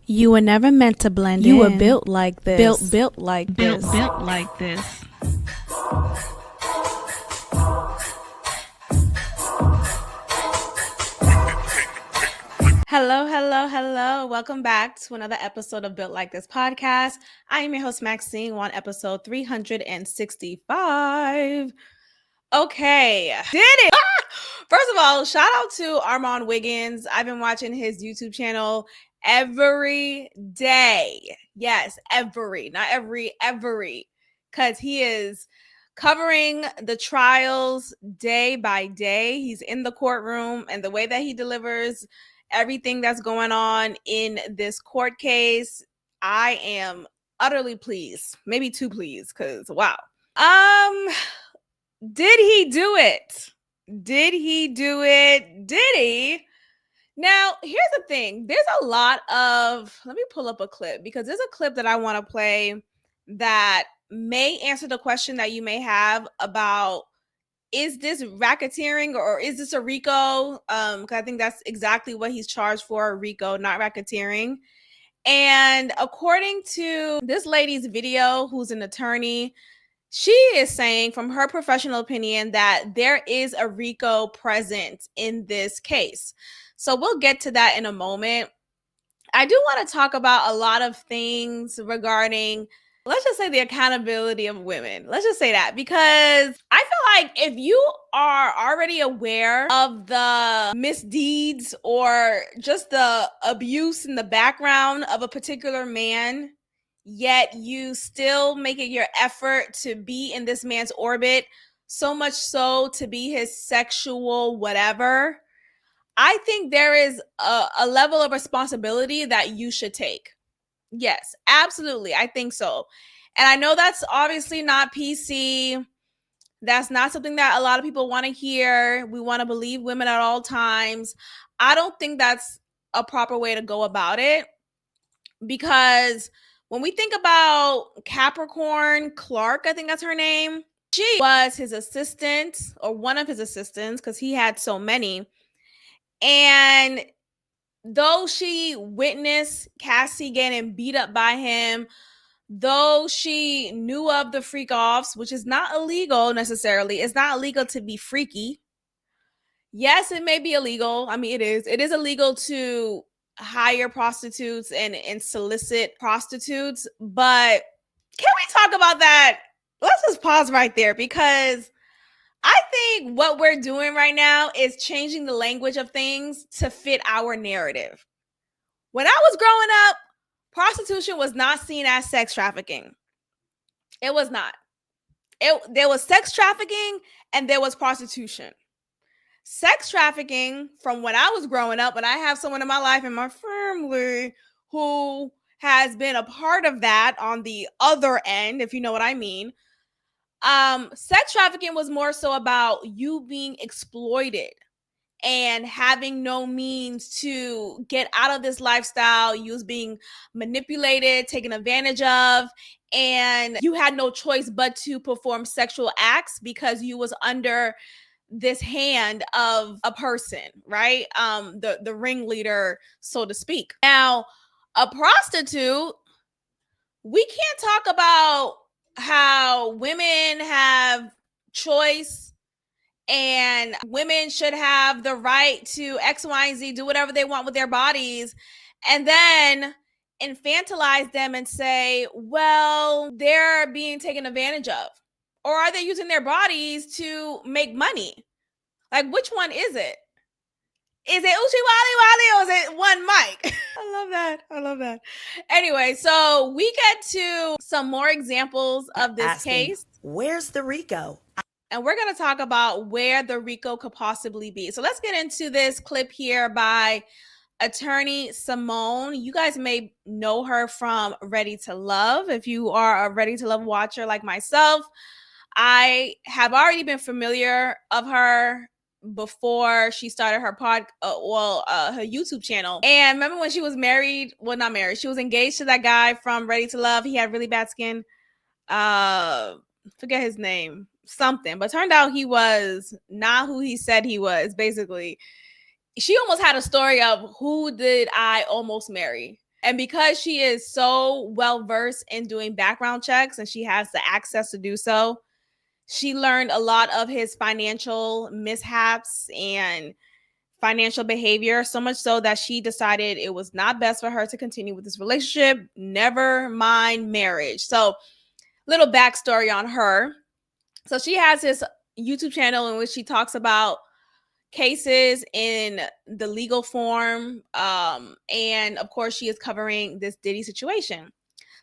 You were never meant to blend in. You were built like this. Built like this. Built like this. Hello. Welcome back to another episode of Built Like This podcast. I am your host, Maxine, on episode 365. Okay, did it. First of all, shout out to Armand Wiggins. I've been watching his YouTube channel every day. Yes, every, not every, because he is covering the trials day by day. He's in the courtroom, and the way that he delivers everything that's going on in this court case, I am utterly pleased. Maybe too pleased, because wow. Did he do it? Did he? Now, here's the thing. There's a lot of, let me pull up a clip, because there's a clip that I want to play that may answer the question that you may have about, is this racketeering or is this a RICO? Because I think that's exactly what he's charged for, a RICO, not racketeering. And according to this lady's video, who's an attorney, she is saying, from her professional opinion, that there is a RICO present in this case. So we'll get to that in a moment. I do want to talk about a lot of things regarding, let's just say, the accountability of women. Let's just say that, because I feel like if you are already aware of the misdeeds or just the abuse in the background of a particular man, yet you still make it your effort to be in this man's orbit, so much so to be his sexual whatever, I think there is a level of responsibility that you should take. Yes, absolutely. I think so. And I know that's obviously not PC. That's not something that a lot of people want to hear. We want to believe women at all times. I don't think that's a proper way to go about it, because when we think about Capricorn Clark, I think that's her name, she was his assistant, or one of his assistants, because he had so many. And though she witnessed Cassie getting beat up by him, though she knew of the freak offs, which is not illegal necessarily, it's not illegal to be freaky. Yes, it may be illegal. I mean, it is. It is illegal to hire prostitutes and solicit prostitutes. But can we talk about that? Let's just pause right there, because I think what we're doing right now is changing the language of things to fit our narrative. When I was growing up, prostitution was not seen as sex trafficking. It was not. There was sex trafficking and there was prostitution. Sex trafficking, from when I was growing up, and I have someone in my life, in my family, who has been a part of that on the other end, if you know what I mean. Sex trafficking was more so about you being exploited and having no means to get out of this lifestyle. You was being manipulated, taken advantage of, and you had no choice but to perform sexual acts because you was under this hand of a person, right? The ringleader, so to speak. Now, a prostitute, we can't talk about how women have choice and women should have the right to X, Y, and Z, do whatever they want with their bodies, and then infantilize them and say, well, they're being taken advantage of. Or are they using their bodies to make money? Like, which one is it? Is it Uchi Wally Wally, or is it one Mike? I love that. Anyway, so we get to some more examples of this case. Where's the RICO? And we're going to talk about where the RICO could possibly be. So let's get into this clip here by attorney Simone. You guys may know her from Ready to Love. If you are a Ready to Love watcher like myself, I have already been familiar of her before she started her her YouTube channel. And remember when she was married? Well, not married. She was engaged to that guy from Ready to Love. He had really bad skin. Forget his name. Something. But turned out he was not who he said he was, basically. She almost had a story of, who did I almost marry? And because she is so well versed in doing background checks and she has the access to do so, she learned a lot of his financial mishaps and financial behavior, so much so that she decided it was not best for her to continue with this relationship, never mind marriage. So, little backstory on her. So, she has this YouTube channel in which she talks about cases in the legal form. And of course, she is covering this Diddy situation.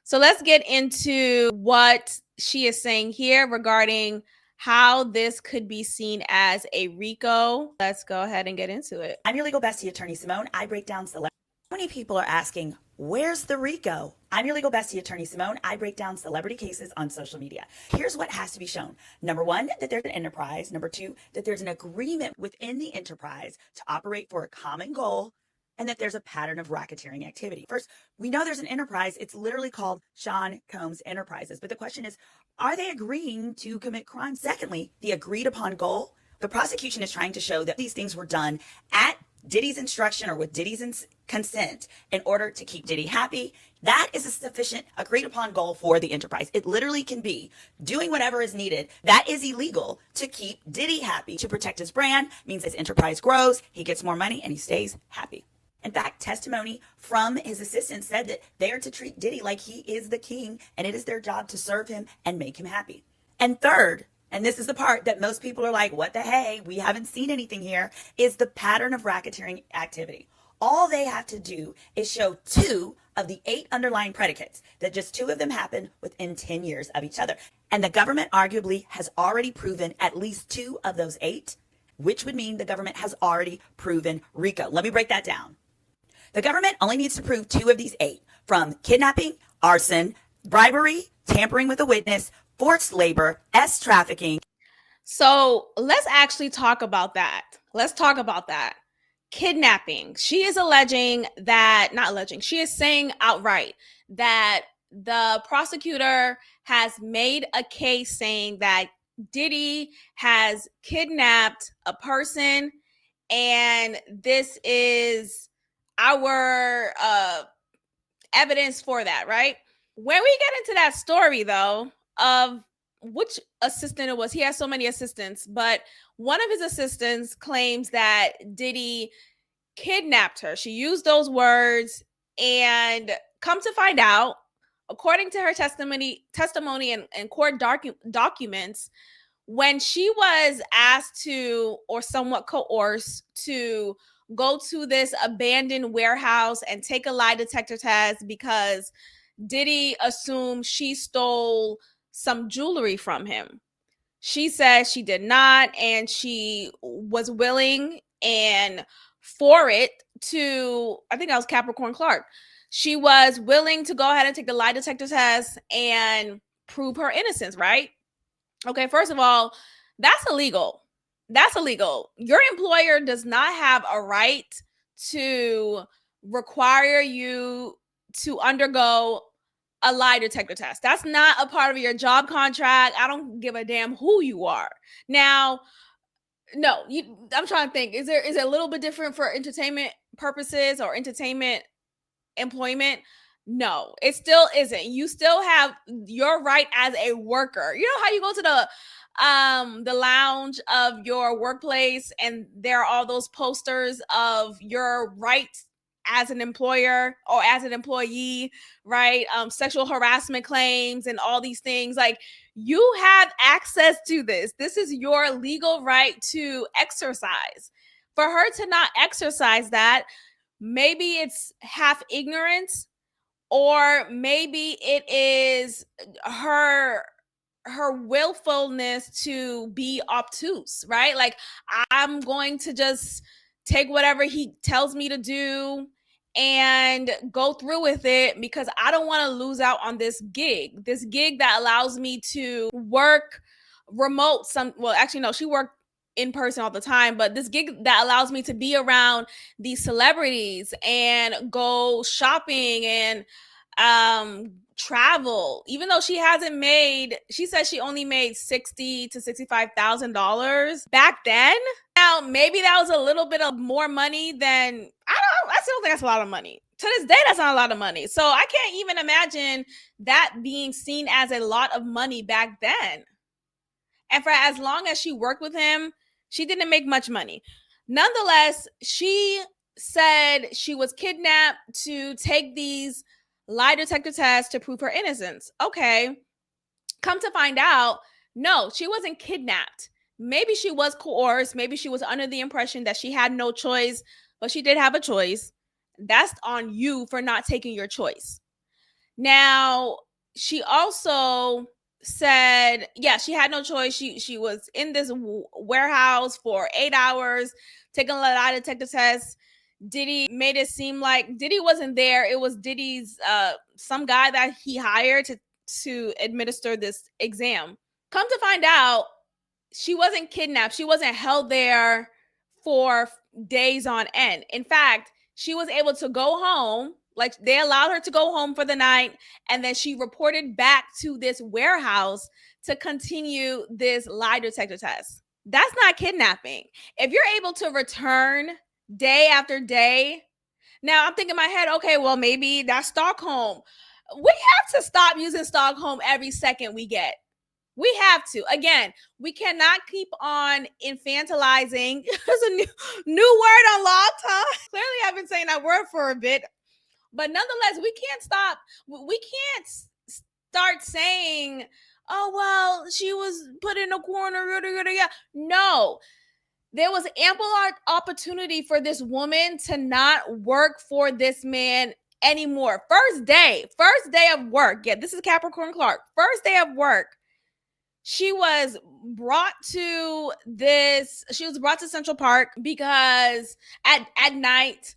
So, let's get into what she is saying here regarding how this could be seen as a RICO. Let's go ahead and get into it. I'm your legal bestie, attorney Simone. I break down celebrity. Many people are asking, where's the RICO? I'm your legal bestie, attorney Simone. I break down celebrity cases on social media. Here's what has to be shown. Number one, that there's an enterprise. Number two, that there's an agreement within the enterprise to operate for a common goal, and that there's a pattern of racketeering activity. First, we know there's an enterprise. It's literally called Sean Combs Enterprises. But the question is, are they agreeing to commit crime? Secondly, the agreed upon goal. The prosecution is trying to show that these things were done at Diddy's instruction or with Diddy's consent in order to keep Diddy happy. That is a sufficient agreed upon goal for the enterprise. It literally can be doing whatever is needed that is illegal to keep Diddy happy, to protect his brand, means his enterprise grows, he gets more money, and he stays happy. In fact, testimony from his assistant said that they are to treat Diddy like he is the king, and it is their job to serve him and make him happy. And third, and this is the part that most people are like, what the hey, we haven't seen anything here, is the pattern of racketeering activity. All they have to do is show 2 of the 8 underlying predicates, that just 2 of them happened within 10 years of each other. And the government arguably has already proven at least 2 of those 8, which would mean the government has already proven RICO. Let me break that down. The government only needs to prove 2 of these 8, from kidnapping, arson, bribery, tampering with a witness, forced labor, trafficking. So let's actually talk about that. Kidnapping. She is she is saying outright that the prosecutor has made a case saying that Diddy has kidnapped a person, and this is our evidence for that, right? When we get into that story, though, of which assistant it was, he has so many assistants, but one of his assistants claims that Diddy kidnapped her. She used those words, and come to find out, according to her testimony and court documents, when she was asked to, or somewhat coerced to, go to this abandoned warehouse and take a lie detector test because Diddy assumed she stole some jewelry from him. She said she did not, and she was willing and for it to, I think that was Capricorn Clark. She was willing to go ahead and take the lie detector test and prove her innocence, right? Okay, first of all, that's illegal. Your employer does not have a right to require you to undergo a lie detector test. That's not a part of your job contract. I don't give a damn who you are. Now, no, I'm trying to think. Is it a little bit different for entertainment purposes or entertainment employment? No, it still isn't. You still have your right as a worker. You know how you go to the lounge of your workplace and there are all those posters of your rights as an employer or as an employee, right? Sexual harassment claims and all these things. Like, you have access to this. This is your legal right to exercise. For her to not exercise that, maybe it's half ignorance, or maybe it is her willfulness to be obtuse, right? Like, I'm going to just take whatever he tells me to do and go through with it because I don't want to lose out on this gig that allows me to work remote. She worked in person all the time, but this gig that allows me to be around these celebrities and go shopping and travel, even though she said she only made $60,000 to $65,000 back then. Now, maybe that was a little bit of more money than, I still don't think that's a lot of money. To this day, that's not a lot of money. So I can't even imagine that being seen as a lot of money back then. And for as long as she worked with him, she didn't make much money. Nonetheless, she said she was kidnapped to take these lie detector tests to prove her innocence. Okay. Come to find out, no, she wasn't kidnapped. Maybe she was coerced. Maybe she was under the impression that she had no choice, but she did have a choice. That's on you for not taking your choice. Now, she also said, yeah, she had no choice. She was in this warehouse for 8 hours, taking a lie detector test. Diddy made it seem like Diddy wasn't there. It was Diddy's some guy that he hired to administer this exam. Come to find out, she wasn't kidnapped. She wasn't held there for days on end. In fact, she was able to go home. Like, they allowed her to go home for the night, and then she reported back to this warehouse to continue this lie detector test. That's not kidnapping. If you're able to return day after day, now I'm thinking in my head, okay, well, maybe that's Stockholm. We have to stop using Stockholm every second we get. We have to. Again, we cannot keep on infantilizing. There's a new word on Law Time. Clearly, I've been saying that word for a bit. But nonetheless, we can't stop. We can't start saying, oh, well, she was put in a corner. No. There was ample opportunity for this woman to not work for this man anymore. First day of work. Yeah, this is Capricorn Clark. First day of work. She was brought to Central Park because at night,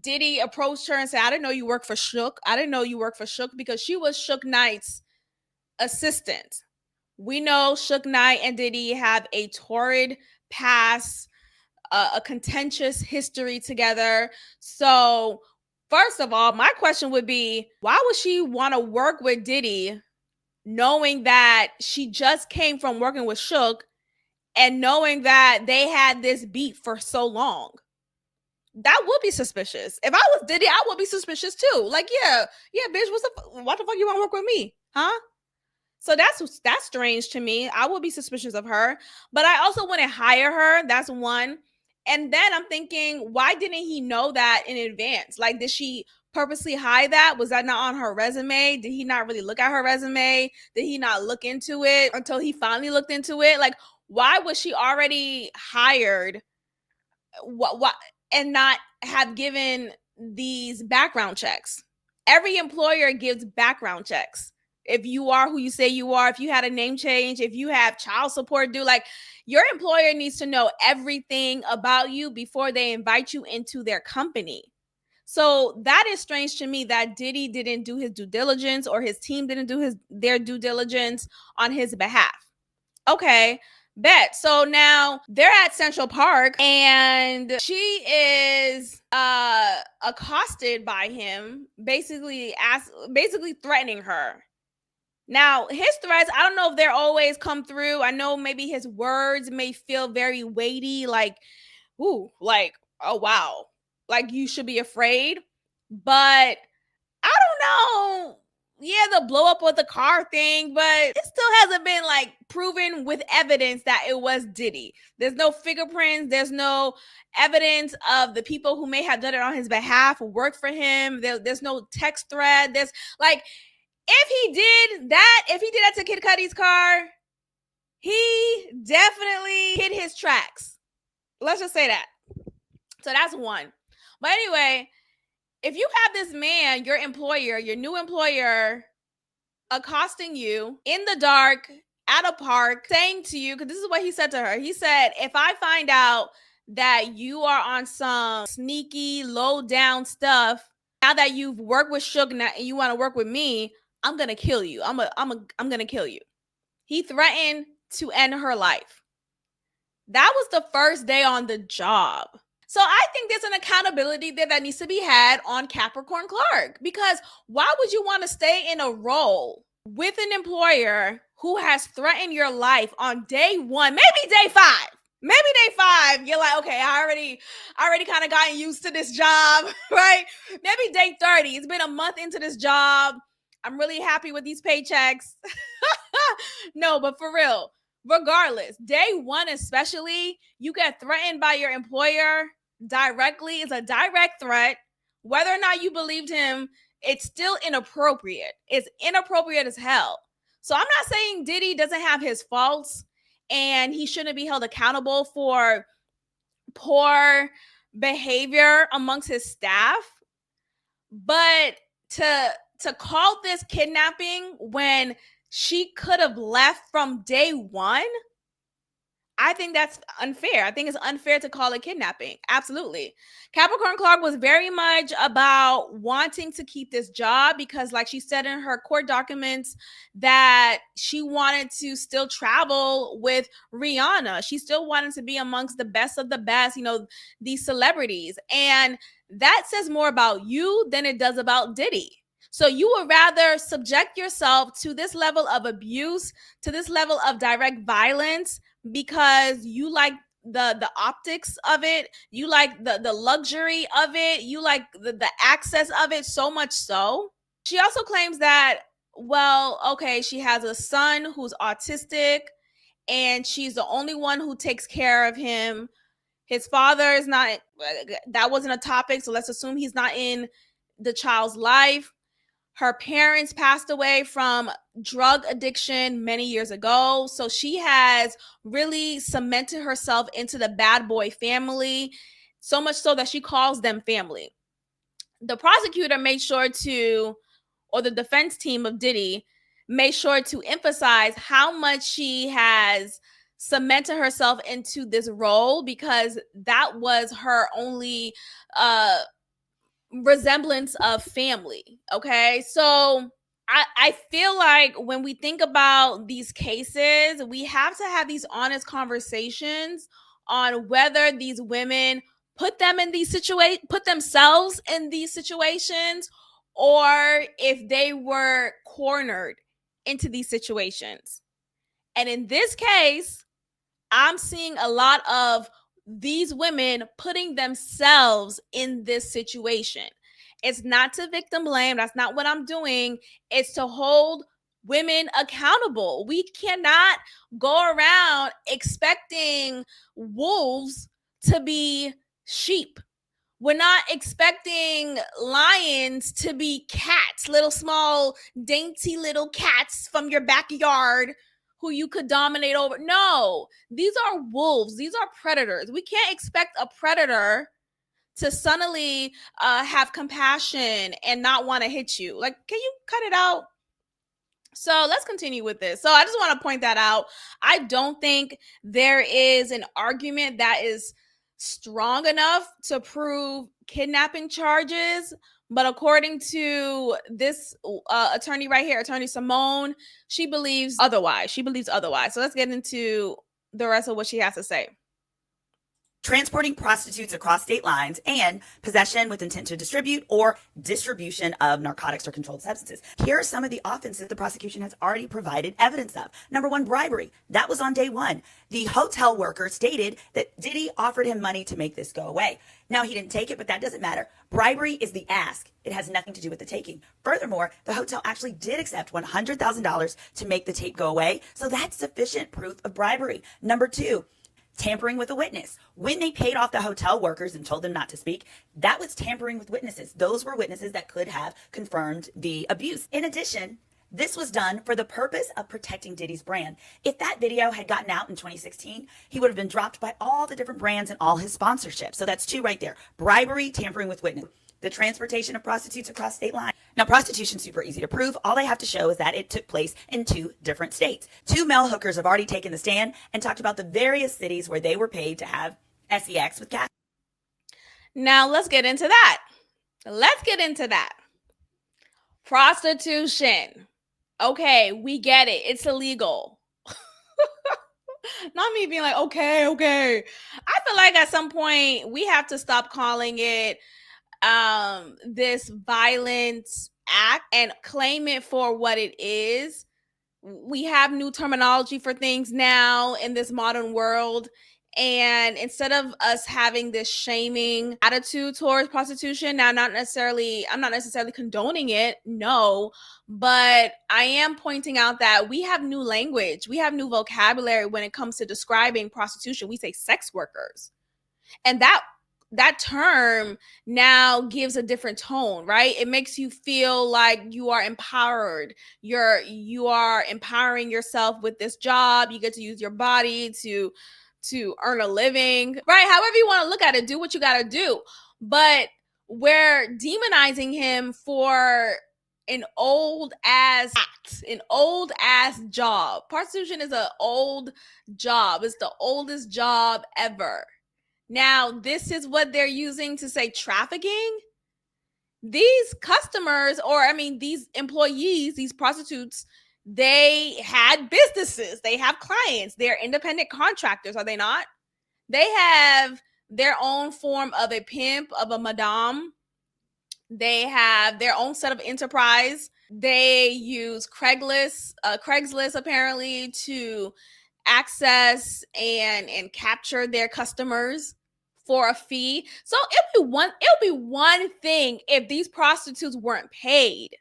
Diddy approached her and said, I didn't know you work for Shook. Because she was Shook Knight's assistant. We know Shook Knight and Diddy have a torrid past, a contentious history together. So, first of all, my question would be, why would she want to work with Diddy, knowing that she just came from working with Shook and knowing that they had this beef for so long? That would be suspicious. If I was Diddy, I would be suspicious too. Like, yeah, bitch, what the fuck you want to work with me? Huh? So that's strange to me. I would be suspicious of her, but I also wouldn't hire her. That's one. And then I'm thinking, why didn't he know that in advance? Like, did she purposely hide that? Was that not on her resume? Did he not really look at her resume? Did he not look into it until he finally looked into it? Like, why was she already hired? What and not have given these background checks? Every employer gives background checks. If you are who you say you are, if you had a name change, if you have child support due, like, your employer needs to know everything about you before they invite you into their company. So that is strange to me that Diddy didn't do his due diligence, or his team didn't do their due diligence on his behalf. Okay, bet. So now they're at Central Park and she is accosted by him, basically threatening her. Now, his threats, I don't know if they're always come through. I know maybe his words may feel very weighty, like, ooh, like, oh wow, like, you should be afraid. But I don't know. Yeah, the blow up with the car thing, but it still hasn't been like proven with evidence that it was Diddy. There's no fingerprints. There's no evidence of the people who may have done it on his behalf who worked for him. There's no text thread. There's like, if he did that to Kid Cudi's car, he definitely hit his tracks. Let's just say that. So that's one. But anyway, if you have this man, your employer, your new employer, accosting you in the dark at a park, saying to you, because this is what he said to her. He said, if I find out that you are on some sneaky, low down stuff, now that you've worked with Suge and you want to work with me, I'm going to kill you. I'm going to kill you. He threatened to end her life. That was the first day on the job. So I think there's an accountability there that needs to be had on Capricorn Clark, because why would you want to stay in a role with an employer who has threatened your life on day 1, maybe day 5? Maybe day 5, you're like, okay, I already kind of gotten used to this job, right? Maybe day 30, it's been a month into this job. I'm really happy with these paychecks. No, but for real, regardless, day 1 especially, you get threatened by your employer directly. It's a direct threat. Whether or not you believed him, it's still inappropriate. It's inappropriate as hell. So I'm not saying Diddy doesn't have his faults and he shouldn't be held accountable for poor behavior amongst his staff. But to call this kidnapping when she could have left from day 1, I think that's unfair. I think it's unfair to call it kidnapping. Absolutely. Capricorn Clark was very much about wanting to keep this job because, like she said in her court documents, that she wanted to still travel with Rihanna. She still wanted to be amongst the best of the best, these celebrities. And that says more about you than it does about Diddy. So you would rather subject yourself to this level of abuse, to this level of direct violence, because you like the optics of it, you like the luxury of it, you like the access of it so much so. She also claims that, well, okay, she has a son who's autistic and she's the only one who takes care of him. His father is not, that wasn't a topic, so let's assume he's not in the child's life. Her parents passed away from drug addiction many years ago. So she has really cemented herself into the bad boy family, so much so that she calls them family. The prosecutor made sure to, or the defense team of Diddy made sure to emphasize how much she has cemented herself into this role, because that was her only resemblance of family. Okay, so I feel like when we think about these cases, we have to have these honest conversations on whether these women put themselves in these situations, or if they were cornered into these situations. And in this case, I'm seeing a lot of these women putting themselves in this situation. It's not to victim blame. That's not what I'm doing. It's to hold women accountable. We cannot go around expecting wolves to be sheep. We're not expecting lions to be cats, little small, dainty little cats from your backyard who you could dominate over. No, these are wolves. These are predators. We can't expect a predator to suddenly have compassion and not want to hit you. Like, can you cut it out? So let's continue with this. So I just want to point that out. I don't think there is an argument that is strong enough to prove kidnapping charges. But according to this attorney right here, Attorney Simone, she believes otherwise. So let's get into the rest of what she has to say. Transporting prostitutes across state lines, and possession with intent to distribute or distribution of narcotics or controlled substances. Here are some of the offenses the prosecution has already provided evidence of. Number 1, bribery. That was on day 1. The hotel worker stated that Diddy offered him money to make this go away. Now, he didn't take it, but that doesn't matter. Bribery is the ask. It has nothing to do with the taking. Furthermore, the hotel actually did accept $100,000 to make the tape go away, so that's sufficient proof of bribery. Number 2, tampering with a witness. When they paid off the hotel workers and told them not to speak, that was tampering with witnesses. Those were witnesses that could have confirmed the abuse. In addition, this was done for the purpose of protecting Diddy's brand. If that video had gotten out in 2016, he would have been dropped by all the different brands and all his sponsorships. So that's 2 right there. Bribery, tampering with witness. The transportation of prostitutes across state lines. Now, prostitution's super easy to prove. All they have to show is that it took place in 2 different states. 2 male hookers have already taken the stand and talked about the various cities where they were paid to have sex with cats. Now, let's get into that. Prostitution. Okay, we get it. It's illegal. Not me being like, okay. I feel like at some point we have to stop calling it this violent act and claim it for what it is. We have new terminology for things now in this modern world, And instead of us having this shaming attitude towards prostitution, now I'm not necessarily condoning it, no, but I am pointing out that we have new language, we have new vocabulary when it comes to describing prostitution. We say sex workers, and that term now gives a different tone, right? It makes you feel like you are empowered. You are empowering yourself with this job. You get to use your body to earn a living, right? However you want to look at it, do what you got to do. But we're demonizing him for an old ass act, an old ass job. Prostitution is an old job. It's the oldest job ever. Now, this is what they're using to say trafficking. These customers, these employees, these prostitutes, they had businesses. They have clients. They're independent contractors, are they not? They have their own form of a pimp, of a madame. They have their own set of enterprise. They use Craigslist apparently to access and capture their customers for a fee. So it'll be one thing if these prostitutes weren't paid,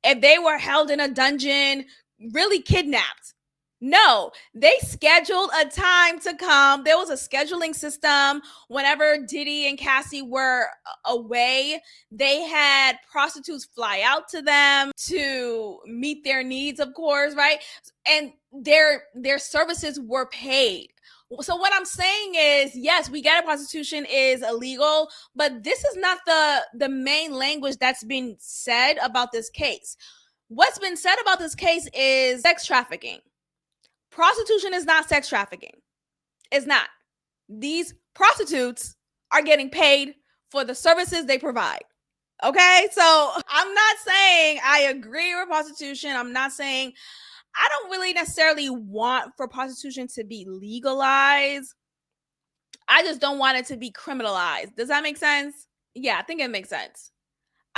if they were held in a dungeon, really kidnapped. No, they scheduled a time to come. There was a scheduling system. Whenever Diddy and Cassie were away, they had prostitutes fly out to them to meet their needs, of course, right? And their services were paid. So what I'm saying is, yes, we get it, prostitution is illegal, but this is not the main language that's been said about this case. What's been said about this case is sex trafficking. Prostitution is not sex trafficking. It's not. These prostitutes are getting paid for the services they provide. Okay? So I'm not saying I agree with prostitution. I'm not saying I don't really necessarily want for prostitution to be legalized. I just don't want it to be criminalized. Does that make sense? Yeah, I think it makes sense.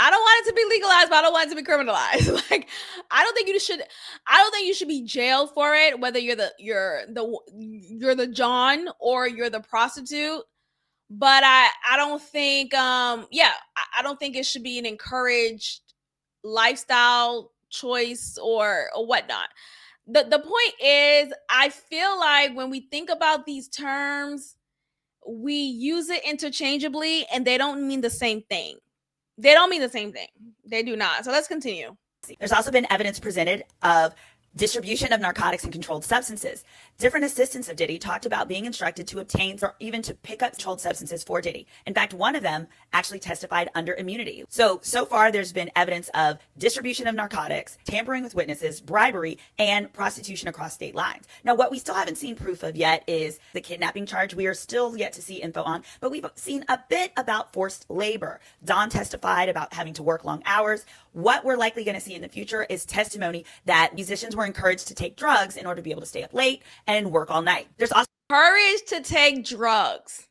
I don't want it to be legalized, but I don't want it to be criminalized. Like, I don't think you should be jailed for it, whether you're the John or you're the prostitute. But I don't think I don't think it should be an encouraged lifestyle choice or whatnot. The point is, I feel like when we think about these terms, we use it interchangeably and they don't mean the same thing. They don't mean the same thing. They do not. So let's continue. There's also been evidence presented of distribution of narcotics and controlled substances. Different assistants of Diddy talked about being instructed to obtain or even to pick up controlled substances for Diddy. In fact, one of them actually testified under immunity. So far there's been evidence of distribution of narcotics, tampering with witnesses, bribery, and prostitution across state lines. Now, what we still haven't seen proof of yet is the kidnapping charge. We are still yet to see info on, but we've seen a bit about forced labor. Don testified about having to work long hours. What we're likely going to see in the future is testimony that musicians were encouraged to take drugs in order to be able to stay up late and work all night. There's also courage to take drugs.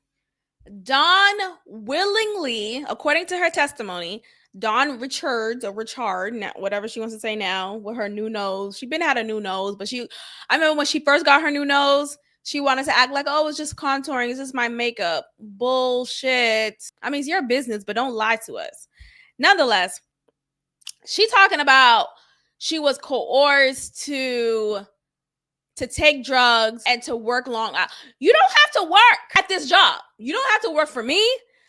Dawn willingly, according to her testimony, Dawn Richards or Richard, whatever she wants to say now, with her new nose. She's been had a new nose, but I remember when she first got her new nose, she wanted to act like, oh, it's just contouring. It's just my makeup. Bullshit. I mean, it's your business, but don't lie to us. Nonetheless, she talking about she was coerced to take drugs and to work long hours. You don't have to work at this job. You don't have to work for me.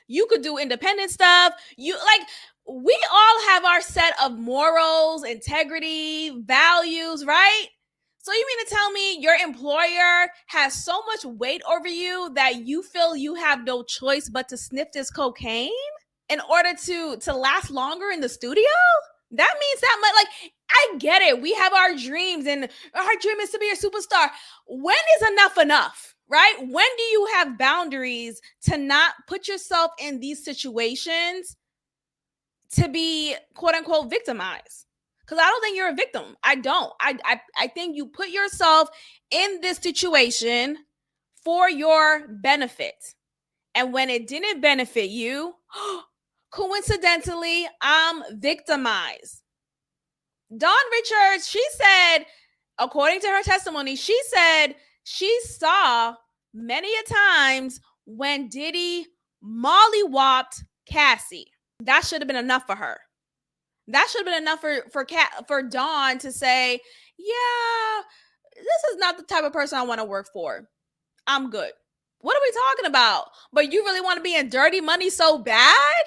You could do independent stuff. We all have our set of morals, integrity, values, right? So you mean to tell me your employer has so much weight over you that you feel you have no choice but to sniff this cocaine in order to last longer in the studio? That means that much. Like, I get it. We have our dreams, and our dream is to be a superstar. When is enough, right? When do you have boundaries to not put yourself in these situations to be quote unquote victimized? Because I don't think you're a victim. I don't. I think you put yourself in this situation for your benefit. And when it didn't benefit you, coincidentally, I'm victimized. Dawn Richards, she said, according to her testimony, she said she saw many a times when Diddy mollywopped Cassie. That should have been enough for her. That should have been enough for Dawn to say, yeah, this is not the type of person I want to work for. I'm good. What are we talking about? But you really want to be in dirty money so bad?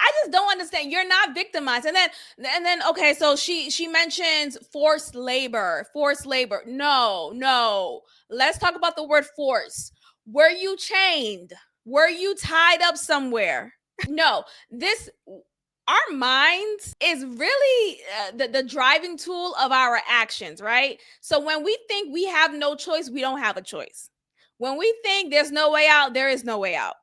I just don't understand. You're not victimized. And then okay, so she mentions forced labor. Forced labor. No. Let's talk about the word force. Were you chained? Were you tied up somewhere? No. This our minds is really the driving tool of our actions, right? So when we think we have no choice, we don't have a choice. When we think there's no way out, there is no way out.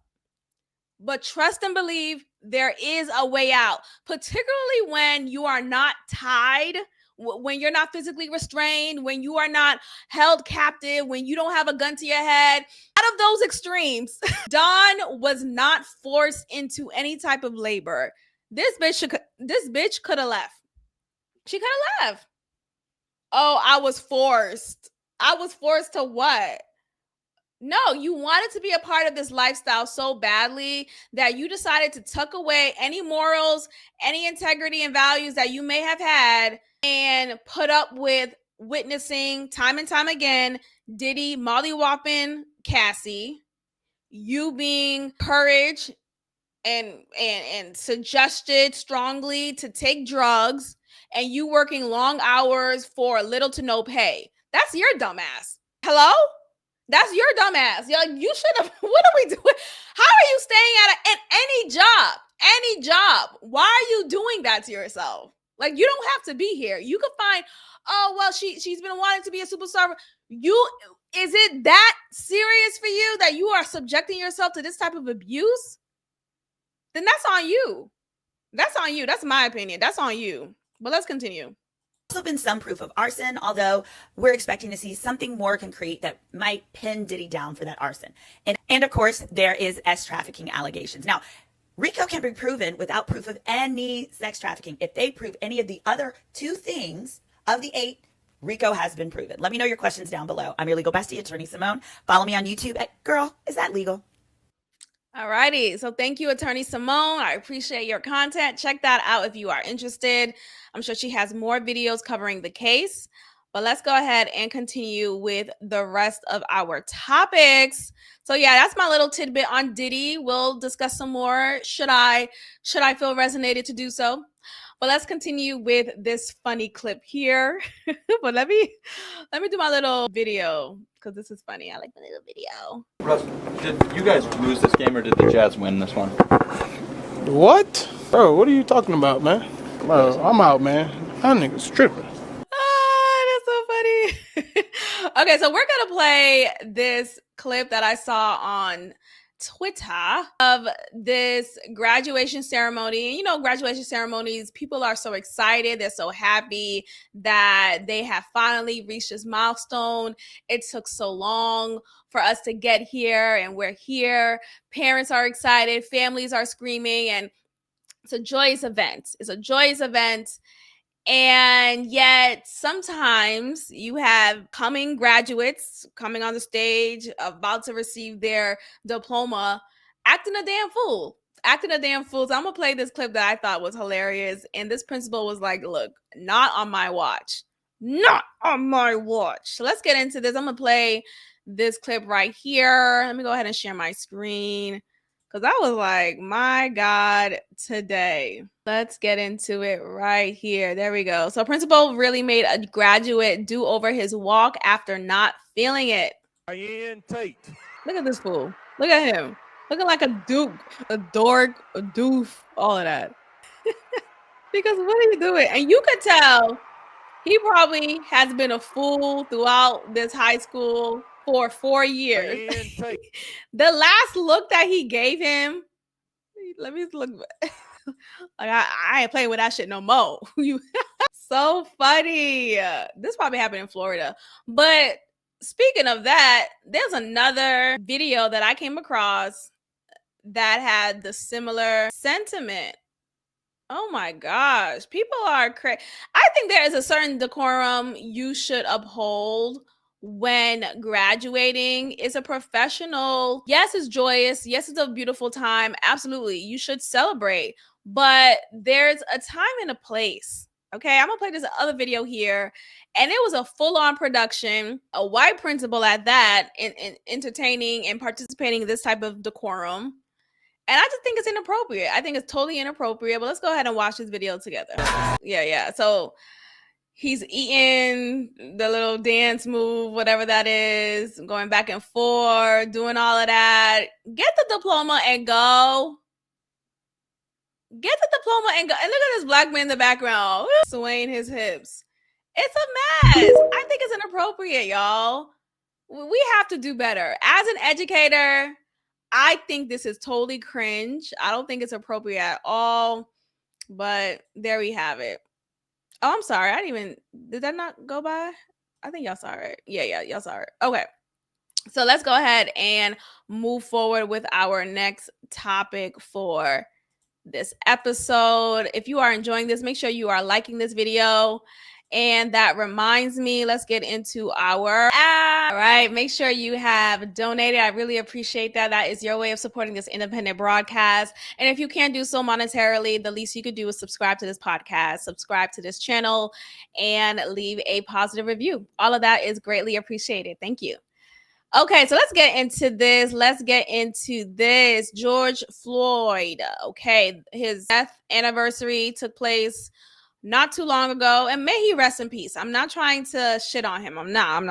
But trust and believe there is a way out, particularly when you are not tied, when you're not physically restrained, when you are not held captive, when you don't have a gun to your head. Out of those extremes, Dawn was not forced into any type of labor. This bitch could have left. She could have left. Oh, I was forced. I was forced to what? No, you wanted to be a part of this lifestyle so badly that you decided to tuck away any morals, any integrity and values that you may have had and put up with witnessing time and time again Diddy mollywopping Cassie, you being encouraged and suggested strongly to take drugs, and you working long hours for little to no pay. That's your dumbass. Hello? That's your dumbass. You should have. What are we doing? How are you staying at any job? Any job? Why are you doing that to yourself? Like, you don't have to be here. You could find. Oh well, she's been wanting to be a superstar. Is it that serious for you that you are subjecting yourself to this type of abuse? Then that's on you. That's on you. That's my opinion. That's on you. But let's continue. Also been some proof of arson, although we're expecting to see something more concrete that might pin Diddy down for that arson. And of course, there is sex trafficking allegations. Now, RICO can be proven without proof of any sex trafficking. If they prove any of the other 2 things of the 8, RICO has been proven. Let me know your questions down below. I'm your legal bestie, Attorney Simone. Follow me on YouTube at Girl, Is That Legal? All righty. So thank you, Attorney Simone. I appreciate your content. Check that out if you are interested. I'm sure she has more videos covering the case. But let's go ahead and continue with the rest of our topics. So yeah, that's my little tidbit on Diddy. We'll discuss some more. Should I feel resonated to do so? But let's continue with this funny clip here. But let me do my little video because this is funny. I like the little video. Russ, did you guys lose this game or did the Jazz win this one? What? Bro, what are you talking about, man? Bro, I'm out, man. That nigga's tripping. That's so funny. Okay, so we're gonna play this clip that I saw on Twitter of this graduation ceremony. You know, graduation ceremonies, people are so excited. They're so happy that they have finally reached this milestone. It took so long for us to get here, and we're here. Parents are excited, families are screaming, and it's a joyous event. It's a joyous event. And yet sometimes you have coming graduates coming on the stage about to receive their diploma acting a damn fool. So I'm gonna play this clip that I thought was hilarious. And this principal was like, look, not on my watch. Not on my watch. So let's get into this. I'm gonna play this clip right here. Let me go ahead and share my screen. Because I was like, my God, today. Let's get into it right here. There we go. So principal really made a graduate do over his walk after not feeling it. Ian Tate. Look at this fool. Look at him. Looking like a duke, a dork, a doof, all of that. Because what are you doing? And you could tell he probably has been a fool throughout this high school for 4 years. The last look that he gave him, let me look. Like I ain't playing with that shit no more. So funny. This probably happened in Florida. But speaking of that, there's another video that I came across that had the similar sentiment. Oh my gosh. People are crazy. I think there is a certain decorum you should uphold when graduating is a professional. Yes, it's joyous. Yes, it's a beautiful time. Absolutely. You should celebrate. But there's a time and a place. Okay, I'm gonna play this other video here. And it was a full-on production, a white principal at that, in entertaining and participating in this type of decorum. And I just think it's inappropriate. I think it's totally inappropriate. But let's go ahead and watch this video together. Yeah. So he's eating the little dance move, whatever that is, going back and forth, doing all of that. Get the diploma and go. Get the diploma and go. And look at this black man in the background swaying his hips. It's a mess. I think it's inappropriate, y'all. We have to do better. As an educator, I think this is totally cringe. I don't think it's appropriate at all. But there we have it. Oh, I'm sorry. Did that not go by? I think y'all saw it. Yeah, y'all saw it. Okay. So let's go ahead and move forward with our next topic for this episode. If you are enjoying this, make sure you are liking this video. And that reminds me, let's get into our app. All right, make sure you have donated. I really appreciate that. That is your way of supporting this independent broadcast. And if you can't do so monetarily, the least you could do is subscribe to this podcast, subscribe to this channel, and leave a positive review. All of that is greatly appreciated. Thank you. Okay, so let's get into this. George Floyd. Okay, his death anniversary took place not too long ago, and may he rest in peace. I'm not trying to shit on him. I'm not.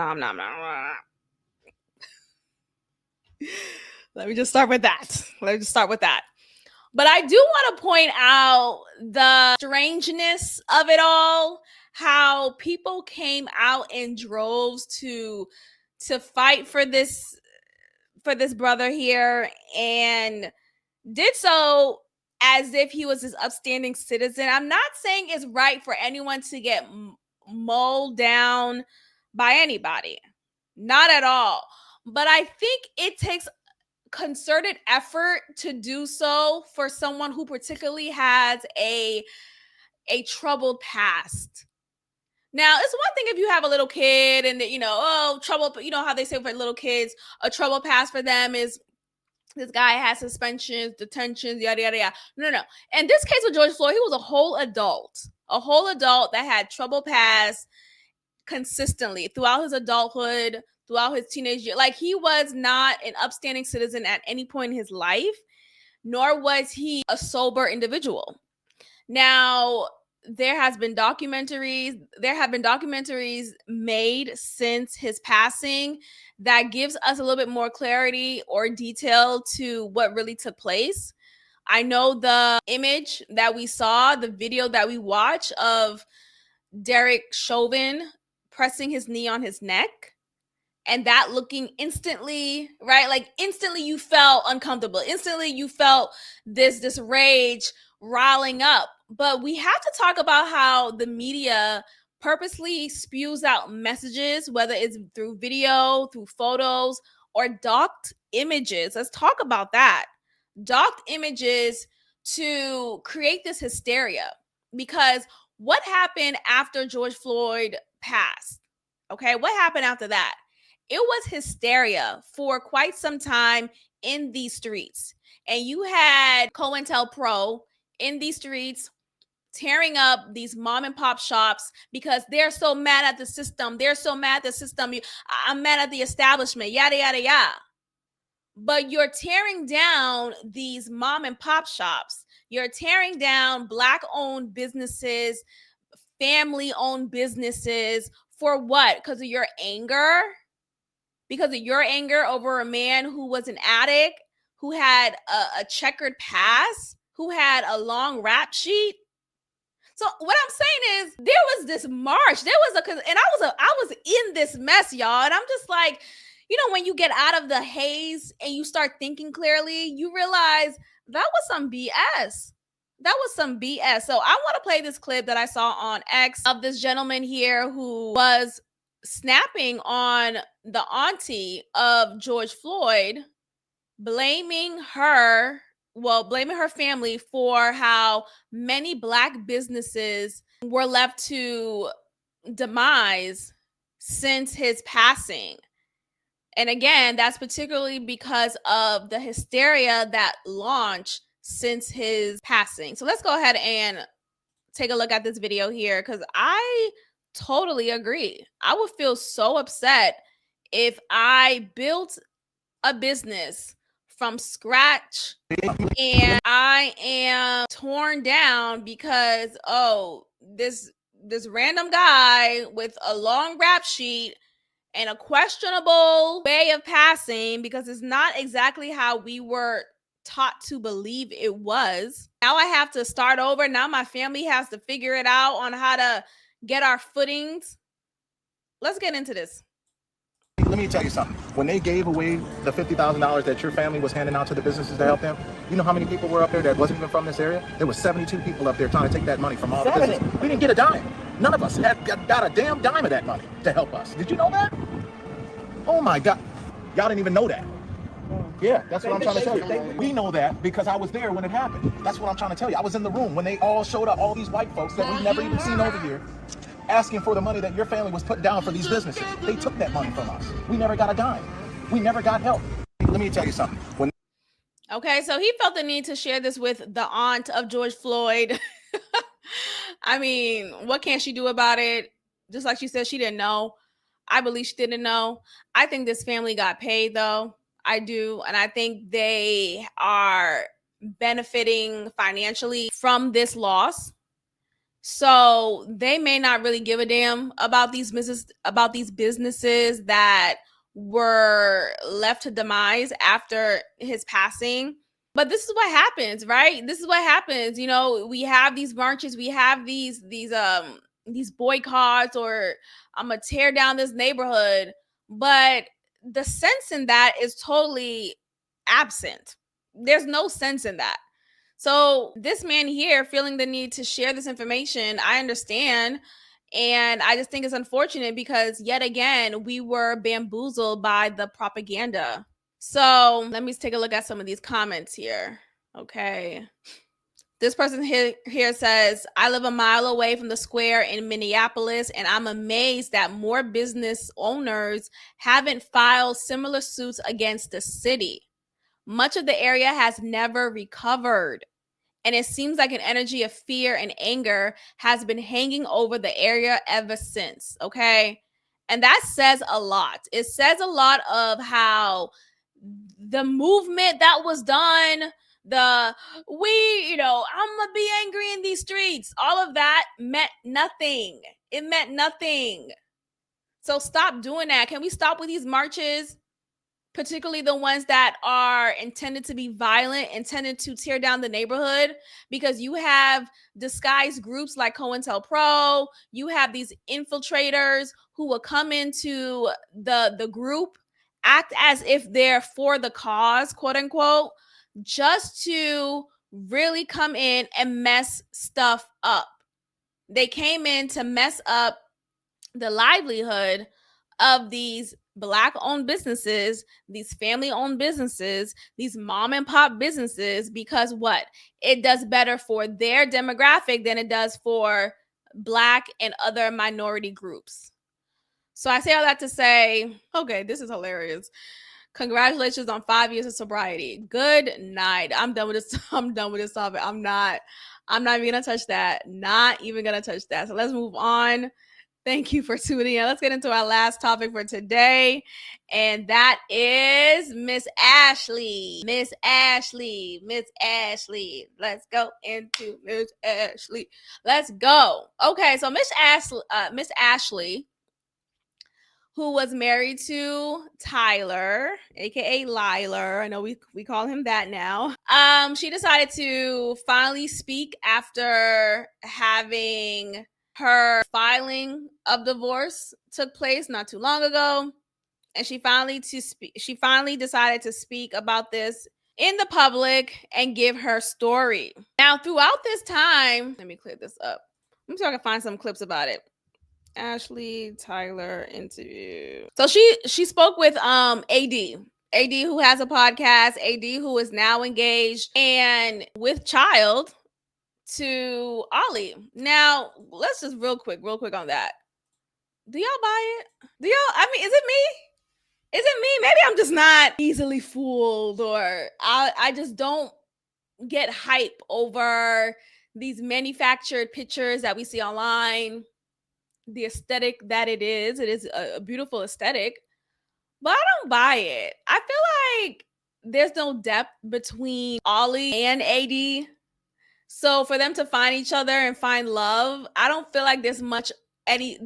Let me just start with that. But I do want to point out the strangeness of it all, how people came out in droves to fight for this brother here, and did so as if he was this upstanding citizen. I'm not saying it's right for anyone to get mulled down by anybody. Not at all. But I think it takes concerted effort to do so for someone who particularly has a troubled past. Now, it's one thing if you have a little kid and, trouble, how they say for little kids, a trouble past for them is this guy has suspensions, detentions, yada, yada, yada. No. In this case with George Floyd, he was a whole adult that had trouble past consistently throughout his adulthood, throughout his teenage year. Like, he was not an upstanding citizen at any point in his life, nor was he a sober individual. Now, there have been documentaries made since his passing that gives us a little bit more clarity or detail to what really took place. I know the image that we saw, the video that we watched of Derek Chauvin pressing his knee on his neck, and that looking instantly, right? Like, instantly you felt uncomfortable. Instantly you felt this rage riling up. But we have to talk about how the media purposely spews out messages, whether it's through video, through photos, or docked images. Let's talk about that. Docked images to create this hysteria. Because what happened after George Floyd passed? Okay, what happened after that? It was hysteria for quite some time in these streets. And you had COINTELPRO in these streets tearing up these mom and pop shops because they're so mad at the system. I'm mad at the establishment, yada, yada, yada. But you're tearing down these mom and pop shops. You're tearing down Black-owned businesses, family-owned businesses. For what? Because of your anger? Because of your anger over a man who was an addict, who had a checkered past, who had a long rap sheet? So what I'm saying is, there was this march. I was in this mess, y'all. And I'm just like, when you get out of the haze and you start thinking clearly, you realize that was some BS. So I want to play this clip that I saw on X of this gentleman here who was snapping on the auntie of George Floyd, blaming her family for how many Black businesses were left to demise since his passing. And again, that's particularly because of the hysteria that launched since his passing. So let's go ahead and take a look at this video here, because I totally agree. I would feel so upset if I built a business from scratch and I am torn down because this random guy with a long rap sheet and a questionable way of passing, because it's not exactly how we were taught to believe it was. Now I have to start over. Now my family has to figure it out on how to get our footings. Let's get into this. Let me tell you something. When they gave away the $50,000 that your family was handing out to the businesses to help them, you know how many people were up there that wasn't even from this area? There were 72 people up there trying to take that money from all the businesses. We didn't get a dime. None of us got a damn dime of that money to help us. Did you know that? Oh my God. Y'all didn't even know that. Yeah, that's what I'm trying to tell you. We know that because I was there when it happened. That's what I'm trying to tell you. I was in the room when they all showed up, all these white folks that we've never even seen over here, asking for the money that your family was put down for these businesses. They took that money from us. We never got a dime. We never got help. Let me tell you something. Okay, so he felt the need to share this with the aunt of George Floyd. I mean, what can she do about it? Just like she said, she didn't know. I believe she didn't know. I think this family got paid, though. I do. And I think they are benefiting financially from this loss. So they may not really give a damn about these businesses that were left to demise after his passing. But this is what happens, right? This is what happens. You know, we have these marches, we have these boycotts, or I'm gonna tear down this neighborhood, but the sense in that is totally absent. There's no sense in that. So this man here feeling the need to share this information, I understand. And I just think it's unfortunate because yet again, we were bamboozled by the propaganda. So let me take a look at some of these comments here. Okay. This person here says, I live a mile away from the square in Minneapolis, and I'm amazed that more business owners haven't filed similar suits against the city. Much of the area has never recovered, and it seems like an energy of fear and anger has been hanging over the area ever since, okay? And that says a lot. It says a lot of how the movement that was done, I'm gonna be angry in these streets, all of that meant nothing. It meant nothing. So stop doing that. Can we stop with these marches? Particularly the ones that are intended to be violent, intended to tear down the neighborhood, because you have disguised groups like COINTELPRO. You have these infiltrators who will come into the group, act as if they're for the cause, quote unquote, just to really come in and mess stuff up. They came in to mess up the livelihood of these Black-owned businesses, these family-owned businesses, these mom and pop businesses, because what? It does better for their demographic than it does for Black and other minority groups. So I say all that to say, okay, this is hilarious. Congratulations on 5 years of sobriety. Good night. I'm done with this. I'm done with this topic. I'm not even gonna touch that. Not even gonna touch that. So let's move on. Thank you for tuning in. Let's get into our last topic for today. And that is Miss Ashley. Miss Ashley. Miss Ashley. Let's go into Miss Ashley. Let's go. Okay, so Miss Ashley, who was married to Tyler, aka Liler. I know we call him that now. She decided to finally speak after having her filing of divorce took place not too long ago, and she finally decided to speak about this in the public and give her story. Now, throughout this time, let me clear this up. Let me see if I can find some clips about it. Ashley Tyler interview. So she spoke with AD, who has a podcast, AD who is now engaged and with child to Ollie. Now, let's just real quick on that. Do y'all buy it? Do y'all? I mean, is it me? Is it me? Maybe I'm just not easily fooled, or I just don't get hype over these manufactured pictures that we see online. The aesthetic that it is a beautiful aesthetic, but I don't buy it. I feel like there's no depth between Ollie and AD. So for them to find each other and find love, I don't feel like there's much beneath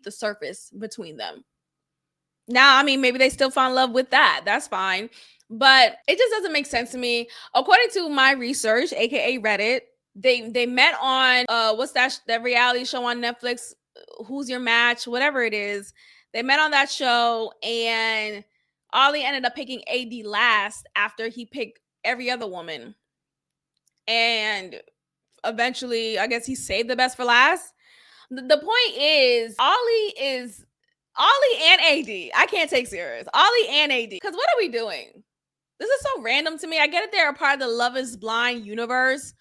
the surface between them. Now, I mean, maybe they still found love with that. That's fine. But it just doesn't make sense to me. According to my research, aka Reddit, they met on what's that reality show on Netflix, Who's Your Match, whatever it is. They met on that show, and Ollie ended up picking AD last after he picked every other woman. And eventually, I guess he saved the best for last. The point is, Ollie and AD. I can't take serious. Ollie and AD. Because what are we doing? This is so random to me. I get it, they're a part of the Love is Blind universe,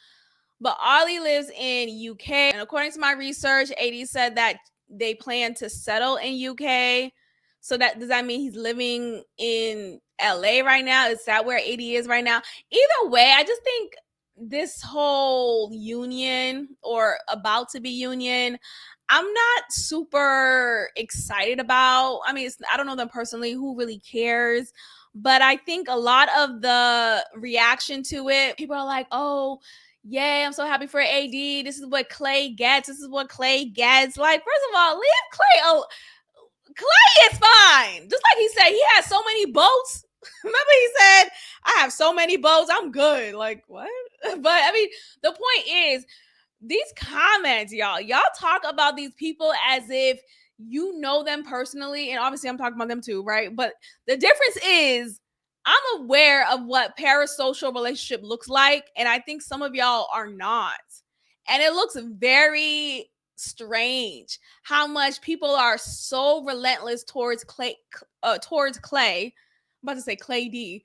but Ollie lives in UK. And according to my research, AD said that they plan to settle in UK. So does that mean he's living in LA right now? Is that where AD is right now? Either way, I just think this whole union, or about to be union, I'm not super excited about. I mean, I don't know them personally. Who really cares? But I think a lot of the reaction to it, people are like, oh, yay, I'm so happy for AD. This is what Clay gets. This is what Clay gets. Like, first of all, leave Clay. Oh, Clay is fine. Just like he said, he has so many boats. Remember he said, I have so many boats. I'm good. Like, what? But I mean, the point is, these comments, y'all talk about these people as if you know them personally, and obviously I'm talking about them too, right? But the difference is, I'm aware of what parasocial relationship looks like, and I think some of y'all are not. And it looks very strange how much people are so relentless towards Clay. I'm about to say Clay D.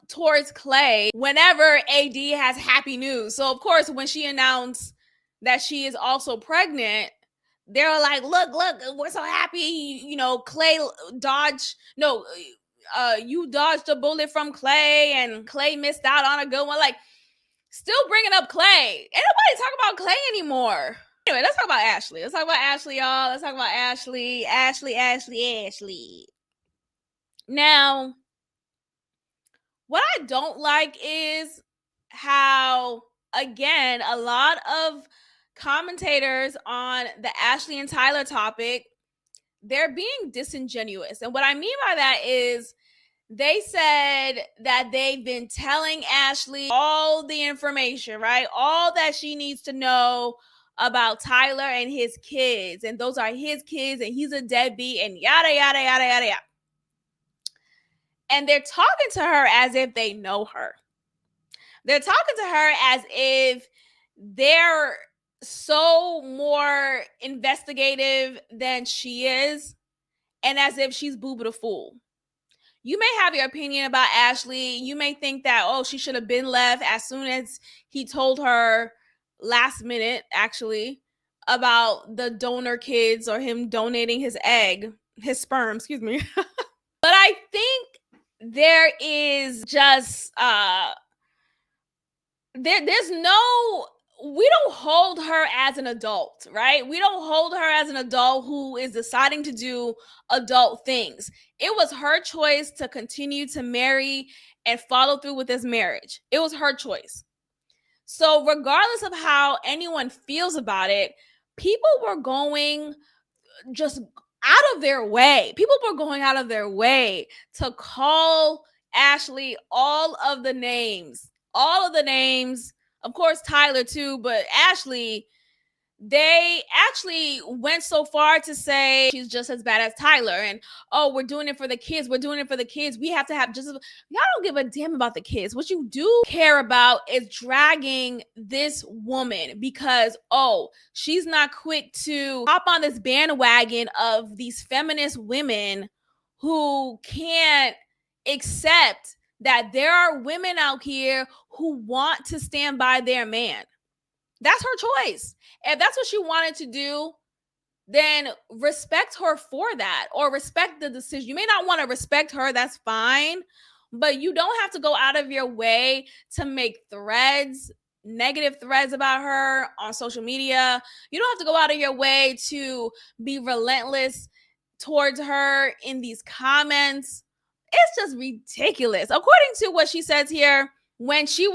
Towards Clay whenever AD has happy news. So of course, when she announced that she is also pregnant, they're like, look, we're so happy. You know, Clay you dodged a bullet from Clay, and Clay missed out on a good one. Like, still bringing up Clay. Ain't nobody talking about Clay anymore. Anyway, let's talk about Ashley. Let's talk about Ashley, y'all. Let's talk about Ashley. Ashley. Now, what I don't like is how, again, a lot of commentators on the Ashley and Tyler topic, they're being disingenuous. And what I mean by that is, they said that they've been telling Ashley all the information, right? All that she needs to know about Tyler and his kids. And those are his kids, and he's a deadbeat, and yada, yada, yada, yada, yada. And they're talking to her as if they know her. They're talking to her as if they're so more investigative than she is, and as if she's Booba the Fool. You may have your opinion about Ashley. You may think that, oh, she should have been left as soon as he told her last minute, actually, about the donor kids, or him donating his sperm, excuse me. But I think there is just there's no, we don't hold her as an adult, right? We don't hold her as an adult who is deciding to do adult things. It was her choice to continue to marry and follow through with this marriage. It was her choice. So regardless of how anyone feels about it, people were going just out of their way. People were going out of their way to call Ashley all of the names. Of course, Tyler too, but Ashley, they actually went so far to say she's just as bad as Tyler. And, oh, we're doing it for the kids. We have to have just, y'all don't give a damn about the kids. What you do care about is dragging this woman because, oh, she's not quick to hop on this bandwagon of these feminist women who can't accept that there are women out here who want to stand by their man. That's her choice. If that's what she wanted to do, then respect her for that, or respect the decision. You may not want to respect her, that's fine, but you don't have to go out of your way to make threads, negative threads about her on social media. You don't have to go out of your way to be relentless towards her in these comments. It's just ridiculous. According to what she says here, when she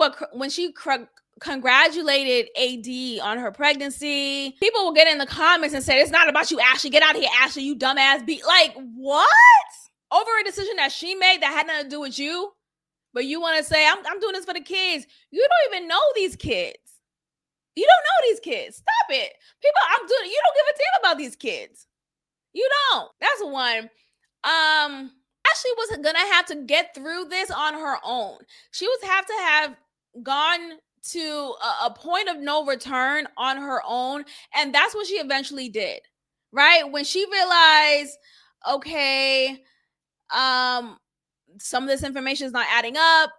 congratulated AD on her pregnancy, people will get in the comments and say, it's not about you, Ashley. Get out of here, Ashley, you dumbass beat. Like, what? Over a decision that she made that had nothing to do with you, but you want to say, I'm doing this for the kids. You don't even know these kids. You don't know these kids. Stop it. People, you don't give a damn about these kids. You don't. That's one. Ashley was gonna have to get through this on her own. She was have gone to a point of no return on her own, and that's what she eventually did. Right? When she realized, okay, some of this information is not adding up,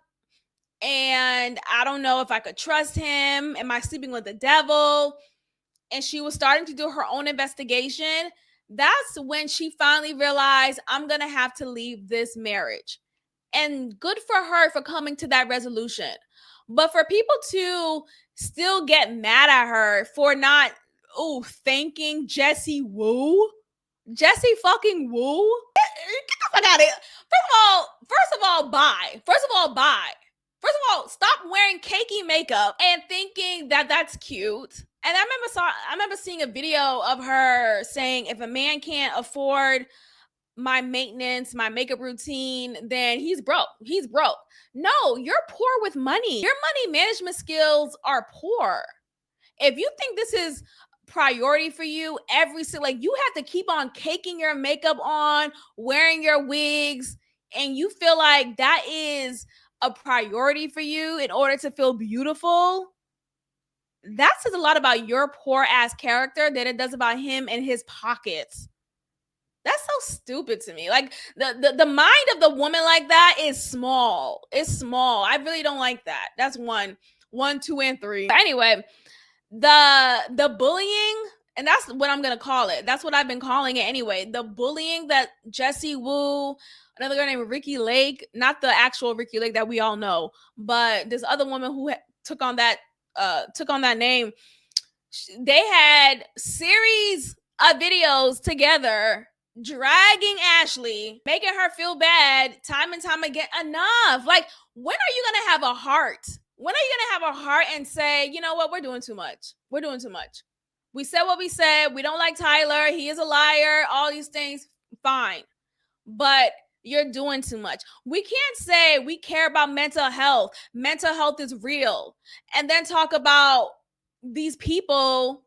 and I don't know if I could trust him. Am I sleeping with the devil? And she was starting to do her own investigation. That's when she finally realized, I'm going to have to leave this marriage. And good for her for coming to that resolution. But for people to still get mad at her for not, thanking Jessie Woo. Jessie fucking Woo? Get the fuck out of here. First of all, bye. First of all, stop wearing cakey makeup and thinking that that's cute. And I remember seeing a video of her saying, if a man can't afford my maintenance, my makeup routine, then he's broke. He's broke. No, you're poor with money. Your money management skills are poor. If you think this is priority for you, you have to keep on caking your makeup on, wearing your wigs, and you feel like that is a priority for you in order to feel beautiful, that says a lot about your poor ass character than it does about him and his pockets. That's so stupid to me. Like the mind of the woman like that is small. It's small. I really don't like that. That's one, 2, and 3. But anyway, the bullying, and that's what I'm gonna call it. That's what I've been calling it anyway. The bullying that Jessie Woo, another girl named Ricky Lake, not the actual Ricky Lake that we all know, but this other woman who took on that name, they had series of videos together dragging Ashley, making her feel bad time and time again. Enough. Like, when are you gonna have a heart? When are you gonna have a heart and say, you know what, we're doing too much. We're doing too much. We said what we said. We don't like Tyler. He is a liar. All these things. Fine. But you're doing too much. We can't say we care about mental health. Mental health is real. And then talk about these people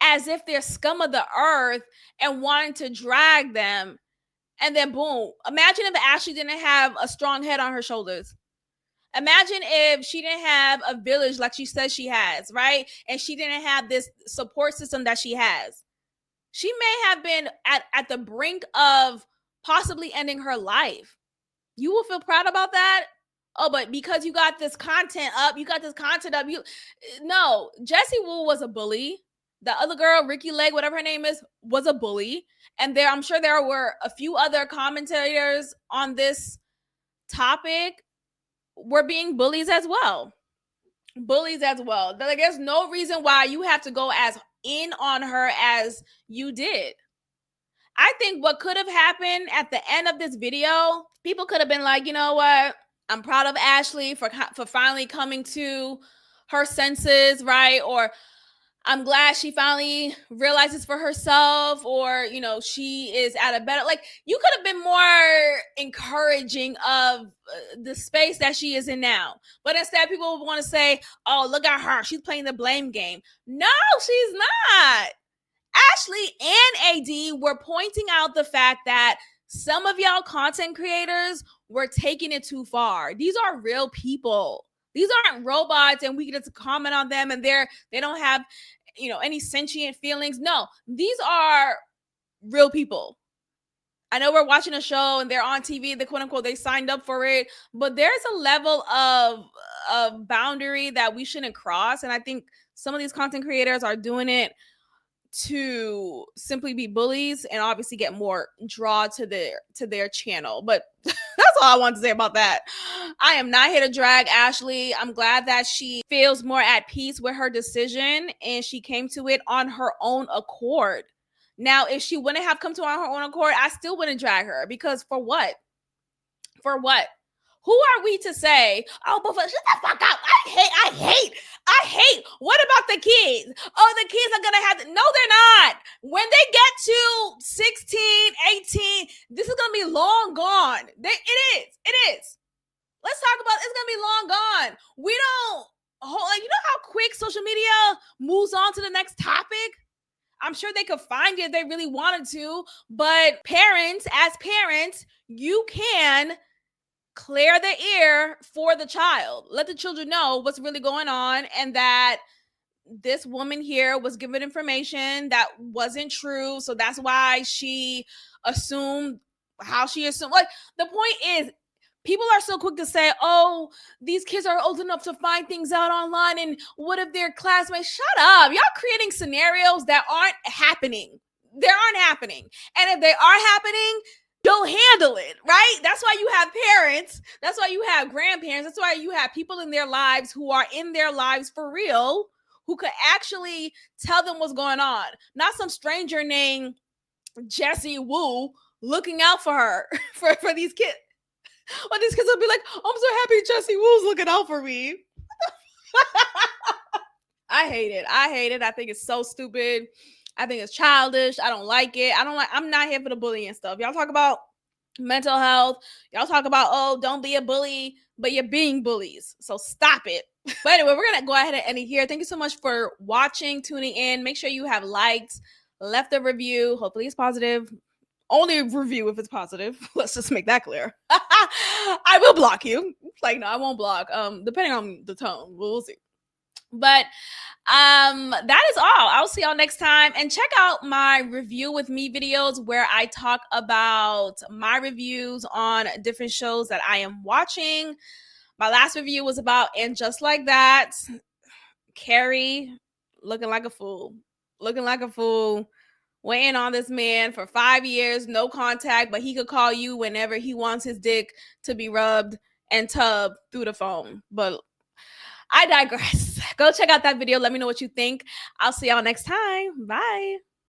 as if they're scum of the earth and wanting to drag them. And then boom. Imagine if Ashley didn't have a strong head on her shoulders. Imagine if she didn't have a village like she says she has, right? And she didn't have this support system that she has. She may have been at the brink of possibly ending her life. You will feel proud about that? Oh, but because you got this content up, no, Jessie Woo was a bully. The other girl, Ricky Lake, whatever her name is, was a bully. And I'm sure there were a few other commentators on this topic were being bullies as well. Like, there's no reason why you have to go as in on her as you did. I think what could have happened at the end of this video, people could have been like, you know what? I'm proud of Ashley for finally coming to her senses, right? Or I'm glad she finally realizes for herself, or, she is at a better, like, you could have been more encouraging of the space that she is in now. But instead, people want to say, oh, look at her. She's playing the blame game. No, she's not. Ashley and AD were pointing out the fact that some of y'all content creators were taking it too far. These are real people. These aren't robots and we get to comment on them and they don't have, any sentient feelings. No, these are real people. I know we're watching a show and they're on TV, the quote unquote, they signed up for it, but there's a level of boundary that we shouldn't cross. And I think some of these content creators are doing it to simply be bullies and obviously get more draw to their channel. But that's all I want to say about that. I am not here to drag Ashley. I'm glad that she feels more at peace with her decision and she came to it on her own accord. Now, if she wouldn't have come to on her own accord, I still wouldn't drag her, because for what? For what? Who are we to say, oh, but shut the fuck up. I hate. What about the kids? Oh, the kids are going to have to. No, they're not. When they get to 16, 18, this is going to be long gone. It is. Let's talk about it's going to be long gone. We don't, you know how quick social media moves on to the next topic? I'm sure they could find it if they really wanted to. But as parents, you can clear the air for the child. Let the children know what's really going on, and that this woman here was given information that wasn't true. So that's why she assumed how she assumed. Like, the point is, people are so quick to say, oh, these kids are old enough to find things out online, and what if their classmates? Shut up. Y'all creating scenarios that aren't happening. They aren't happening. And if they are happening, you'll handle it, right? That's why you have parents. That's why you have grandparents. That's why you have people in their lives who are in their lives for real, who could actually tell them what's going on. Not some stranger named Jessie Woo looking out for her, for these kids. Well, these kids will be like, I'm so happy Jessie Woo's looking out for me. I hate it. I think it's so stupid. I think it's childish. I don't like it. I'm not here for the bullying stuff. Y'all talk about mental health. Y'all talk about, oh, don't be a bully, but you're being bullies. So stop it. But anyway, we're going to go ahead and end it here. Thank you so much for watching, tuning in. Make sure you have liked, left a review. Hopefully it's positive. Only review if it's positive. Let's just make that clear. I will block you. Like, no, I won't block. Depending on the tone. We'll see. But that is all. I'll see y'all next time, and check out my review with me videos where I talk about my reviews on different shows that I am watching. My last review was about And Just Like That. Carrie looking like a fool, waiting on this man for 5 years, no contact, but he could call you whenever he wants his dick to be rubbed and tubbed through the phone. But I digress. Go check out that video. Let me know what you think. I'll see y'all next time. Bye.